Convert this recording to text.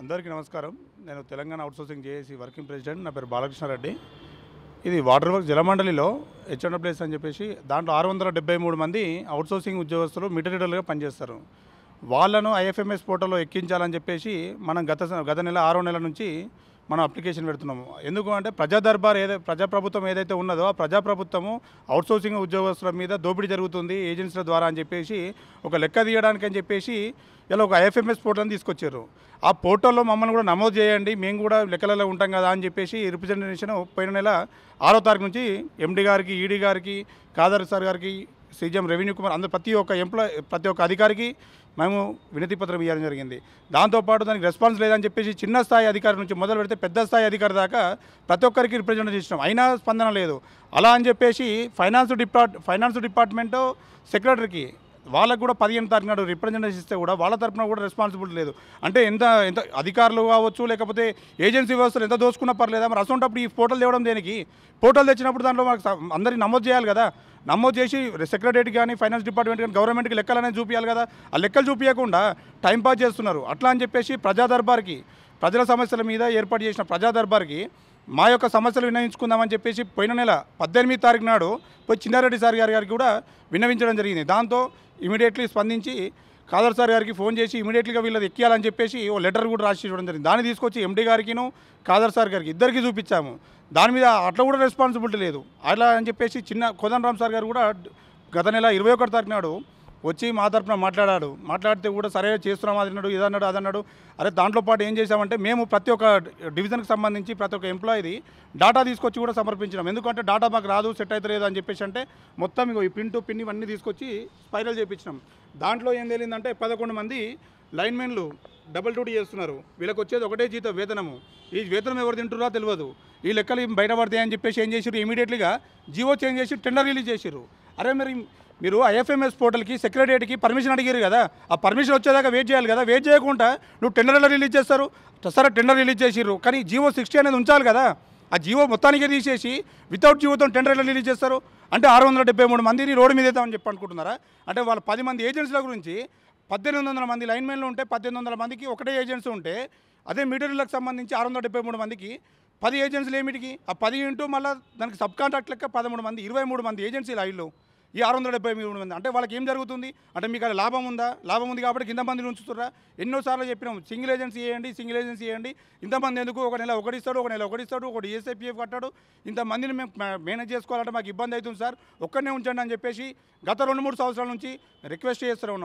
అందరికీ నమస్కారం. నేను Telangana outsourcing JAC working president. నా పేరు బాలకృష్ణారెడ్డి. ఇది వాటర్ వర్క్ జలమండలిలో హెచ్ఎండ్ఎస్ అని చెప్పేసి దాంట్లో 673 మంది అవుట్సోర్సింగ్ ఉద్యోగస్తులు మీటర్ రీడర్లుగా పనిచేస్తారు. వాళ్ళను ఐఎఫ్ఎంఎస్ పోర్టల్లో ఎక్కించాలని చెప్పేసి మనం గత నెల 6వ నెల నుంచి మనం అప్లికేషన్ పెడుతున్నాము. ఎందుకు అంటే ప్రజాప్రభుత్వం ఏదైతే ఉన్నదో ఆ ప్రజాప్రభుత్వము అవుట్సోర్సింగ్ ఉద్యోగస్తుల మీద దోపిడీ జరుగుతుంది ఏజెన్సీల ద్వారా అని చెప్పేసి ఒక లెక్క తీయడానికి అని చెప్పేసి ఇలా ఒక ఐఎఫ్ఎంఎస్ పోర్టల్ని తీసుకొచ్చారు. ఆ పోర్టల్లో మమ్మల్ని కూడా నమోదు చేయండి, మేము కూడా లెక్కలలో ఉంటాం కదా అని చెప్పేసి రిప్రజెంటేషన్ పోయిన నెల 6వ తారీఖు నుంచి ఎండీ గారికి, ఈడీ గారికి, ఖాదర్ సార్ గారికి, సీఎం రెవెన్యూ కుమార్ అందరూ ప్రతి ఒక్క అధికారికి మేము వినతి పత్రం ఇవ్వడం జరిగింది. దాంతోపాటు దానికి రెస్పాన్స్ లేదని చెప్పేసి చిన్న స్థాయి అధికారి నుంచి మొదలు పెడితే పెద్ద స్థాయి అధికారి దాకా ప్రతి ఒక్కరికి రిప్రజెంట్ చేసినాం, అయినా స్పందన లేదు. అలా అని చెప్పేసి ఫైనాన్స్ డిపార్ట్మెంటు సెక్రటరీకి వాళ్ళకు కూడా 15 తారీఖు నాడు రిప్రజెంటేషన్ ఇస్తే కూడా వాళ్ళ తరఫున కూడా రెస్పాన్సిబిలిటీ లేదు. అంటే ఎంత అధికారులు కావచ్చు లేకపోతే ఏజెన్సీ వ్యవస్థలు ఎంత దోచుకున్నా పర్లేదా? మరి అసొంటప్పుడు ఈ పోర్టల్ తేవడం దేనికి? పోర్టల్ తెచ్చినప్పుడు దాంట్లో మనకు అందరినీ నమోదు చేయాలి కదా. నమోదు చేసి సెక్రటరీకి కానీ ఫైనాన్స్ డిపార్ట్మెంట్ కానీ గవర్నమెంట్కి లెక్కలు అనేది చూపించాలి కదా. ఆ లెక్కలు చూపించకుండా టైంపాస్ చేస్తున్నారు. అట్లా అని చెప్పేసి ప్రజల సమస్యల మీద ఏర్పాటు చేసిన ప్రజా దర్బార్కి మా యొక్క సమస్యలు విన్నవించుకుందామని చెప్పేసి పోయిన నెల 18 తారీఖు నాడు పోయి చిన్నారెడ్డి సార్ గారికి కూడా విన్నవించడం జరిగింది. దాంతో ఇమీడియట్లీ స్పందించి ఖాదర్ సార్ గారికి ఫోన్ చేసి ఇమీడియట్గా వీళ్ళది ఎక్కియాలని చెప్పేసి ఓ లెటర్ కూడా రాసి ఇవ్వడం జరిగింది. దాన్ని తీసుకొచ్చి ఎండీ గారికిను ఖాదర్ సార్ గారికి ఇద్దరికి చూపించాము. దాని మీద అట్లా కూడా రెస్పాన్సిబిలిటీ లేదు. అట్లా అని చెప్పేసి కోదండరామ్ సార్ గారు కూడా గత నెల 21 తారీఖు నాడు వచ్చి మా తరఫున మాట్లాడితే కూడా సరే చేస్తున్నాం అదన్నాడు, అదన్నాడు. అరే దాంట్లో పాటు ఏం చేసామంటే మేము ప్రతి ఒక్క డివిజన్కి సంబంధించి ప్రతి ఒక్క ఎంప్లాయీది డాటా తీసుకొచ్చి కూడా సమర్పించినాం. ఎందుకంటే డాటా మాకు రాదు, సెట్ అవుతలేదు అని చెప్పేసి అంటే మొత్తం ఈ పిన్ ఇవన్నీ తీసుకొచ్చి స్పైరల్ చేయించినాం. దాంట్లో ఏం తెలియదంటే 11 మంది లైన్మెన్లు డబుల్ డ్యూటీ చేస్తున్నారు. వీళ్ళకి వచ్చేది ఒకటే వేతనము. ఈ వేతనం ఎవరు తింటున్నారో తెలియదు. ఈ లెక్కలు బయట పడతాయి అని చెప్పేసి ఏం చేసారు, ఇమీడియట్లీగా జీవో చేంజ్ చేసి టెండర్ రిలీజ్ చేసారు. అరే మీరు ఐఎఫ్ఎంఎస్ పోర్టల్కి సెక్రటరీకి పర్మిషన్ అడిగారు కదా, ఆ పర్మిషన్ వచ్చేదాకా వెయిట్ చేయాలి కదా. వెయిట్ చేయకుండా నువ్వు టెండర్ ఎలా రిలీజ్ చేస్తారు? సరే టెండర్ రిలీజ్ చేసిర్రు, కానీ జీవో 60 అనేది ఉంచాలి కదా. ఆ జీవో మొత్తానికి తీసేసి వితౌట్ జీవోతో టెండర్ ఎలా రిలీజ్ చేస్తారు? అంటే 673 మందిని రోడ్డు మీద వేద్దామని చెప్పి అనుకుంటున్నారా? అంటే వాళ్ళ 10 మంది ఏజెన్సీల గురించి 1800 మంది లైన్మెన్లు ఉంటే 1800 మందికి ఒకటే ఏజెన్సీ ఉంటే అదే మీటర్లకు సంబంధించి 673 మందికి 10 ఏజెన్సీలు ఏమిటికి? ఆ 10 ఇంటూ మళ్ళీ దానికి సబ్ కాంట్రాక్ట్ లెక్క 13 మంది 23 మంది ఏజెన్సీలు ఐళ్ళు ఈ 673 మంది. అంటే వాళ్ళకి ఏం జరుగుతుంది? అంటే మీకు అది లాభం ఉందా? లాభం ఉంది కాబట్టి కింద మందిని ఉంచుతుర్రా? ఎన్నోసార్లు చెప్పినాం సింగిల్ ఏజెన్సీ చేయండి. ఇంతమంది ఎందుకు? ఒక నెల ఒకటిస్తాడు, ఒకటి ESIPF కట్టాడు. ఇంతమందిని మేము మేనేజ్ చేసుకోవాలంటే మాకు ఇబ్బంది అవుతుంది సార్, ఒక్కడనే ఉంచండి అని చెప్పేసి గత 2-3 సంవత్సరాల నుంచి రిక్వెస్ట్ చేస్తూ ఉన్నాం.